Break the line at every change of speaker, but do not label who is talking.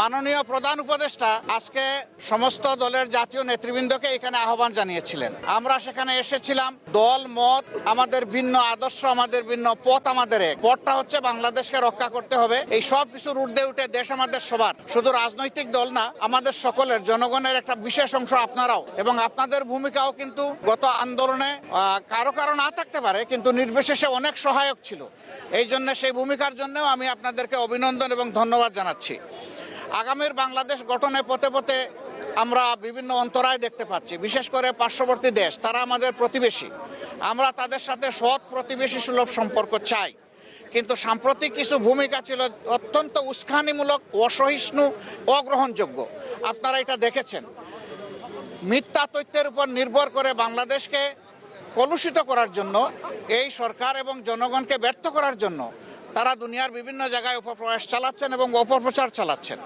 মাননীয় প্রধান উপদেষ্টা আজকে সমস্ত দলের জাতীয় নেতৃবৃন্দকে এখানে আহ্বান জানিয়েছিলেন। আমরা সেখানে এসেছিলাম। দল মত আমাদের ভিন্ন, আদর্শ আমাদের ভিন্ন, পথ আমাদের এক। পথটা হচ্ছে বাংলাদেশকে রক্ষা করতে হবে। এই সব কিছুর ঊর্ধ্বে উঠে দেশ আমাদের সবার, শুধু রাজনৈতিক দল না, আমাদের সকলের, জনগণের একটা বিশেষ অংশ আপনারাও, এবং আপনাদের ভূমিকাও কিন্তু গত আন্দোলনে কারো কারো না থাকতে পারে, কিন্তু নির্বিশেষে অনেক সহায়ক ছিল। এই জন্য সেই ভূমিকার জন্যও আমি আপনাদেরকে অভিনন্দন এবং ধন্যবাদ জানাচ্ছি। আগামীর বাংলাদেশ গঠনে পথে পথে আমরা বিভিন্ন অন্তরায় দেখতে পাচ্ছি, বিশেষ করে পার্শ্ববর্তী দেশ, তারা আমাদের প্রতিবেশী। আমরা তাদের সাথে সৎ প্রতিবেশী সুলভ সম্পর্ক চাই, কিন্তু সাম্প্রতিক কিছু ভূমিকা ছিল অত্যন্ত উস্কানিমূলক, অসহিষ্ণু, অগ্রহণযোগ্য। আপনারা এটা দেখেছেন। মিথ্যা তথ্যের উপর নির্ভর করে বাংলাদেশকে কলুষিত করার জন্য এই সরকার এবং জনগণকে ব্যর্থ করার জন্য তারা দুনিয়ার বিভিন্ন জায়গায় অপপ্রয়াস চালাচ্ছেন এবং অপপ্রচার চালাচ্ছেন।